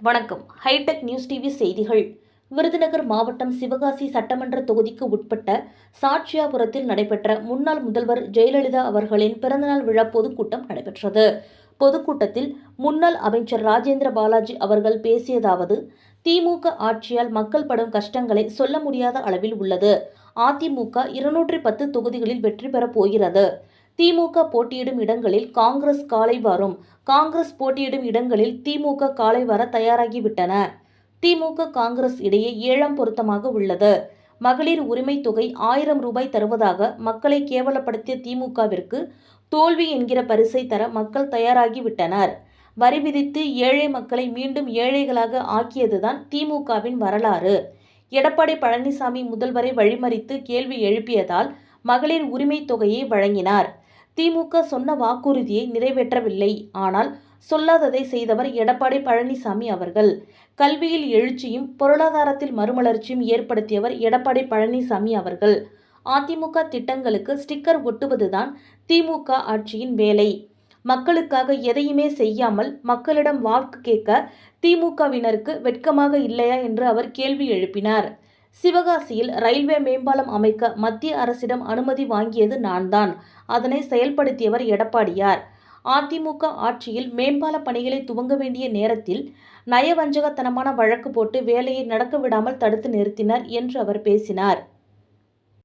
வணக்கம். Hitech news TV செய்திகள். விருதுநகர் மாவட்டம் சிவகாசி சட்டமன்ற தொகுதிக்கு உட்பட்ட சாட்சியாபுரத்தில் நடைபெற்ற முன்னாள் முதல்வர் ஜெயலலிதா அவர்களின் பிறந்தநாள் விழா பொதுக்கூட்டம் நடைபெற்றது. பொதுக்கூட்டத்தில் முன்னாள் அமைச்சர் ராஜேந்திர பாலாஜி அவர்கள் பேசியதாவது: திமுக ஆட்சியால் மக்கள் படும் கஷ்டங்களை சொல்ல முடியாத அளவில் உள்ளது. அதிமுக 210 தொகுதிகளில் வெற்றி பெறப் போகிறது. திமுக போட்டியிடும் இடங்களில் காங்கிரஸ் காலை வாரும். காங்கிரஸ் போட்டியிடும் இடங்களில் திமுக காலை வர தயாராகிவிட்டன. திமுக காங்கிரஸ் இடையே 7ஆம் பொருத்தமாக உள்ளது. மகளிர் உரிமை தொகை 1000 ரூபாய் தருவதாக மக்களை கேவலப்படுத்திய திமுகவிற்கு தோல்வி என்கிற பரிசை தர மக்கள் தயாராகிவிட்டனர். வரி விதித்து ஏழை மக்களை மீண்டும் ஏழைகளாக ஆக்கியதுதான் திமுகவின் வரலாறு. எடப்பாடி பழனிசாமி முதல்வரை வழிமறித்து கேள்வி எழுப்பியதால் மகளிர் உரிமை தொகையை வழங்கினார். திமுக சொன்ன வாக்குறுதியை நிறைவேற்றவில்லை. ஆனால் சொல்லாததை செய்தவர் எடப்பாடி பழனிசாமி அவர்கள். கல்வியில் எழுச்சியும் பொருளாதாரத்தில் மறுமலர்ச்சியும் ஏற்படுத்தியவர் எடப்பாடி பழனிசாமி அவர்கள். அதிமுக திட்டங்களுக்கு ஸ்டிக்கர் ஒட்டுவதுதான் திமுக ஆட்சியின் வேலை. மக்களுக்காக எதையுமே செய்யாமல் மக்களிடம் வாக்கு கேட்க திமுகவினருக்கு வெட்கமாக இல்லையா என்று அவர் கேள்வி எழுப்பினார். சிவகாசியில் ரயில்வே மேம்பாலம் அமைக்க மத்திய அரசிடம் அனுமதி வாங்கியது நான்தான். அதனை செயல்படுத்தியவர் எடப்பாடியார். அதிமுக ஆட்சியில் மேம்பால பணிகளை துவங்க வேண்டிய நேரத்தில் நயவஞ்சகத்தனமான வழக்கு போட்டு வேலையை நடக்க விடாமல் தடுத்து நிறுத்தினர் என்று அவர் பேசினார்.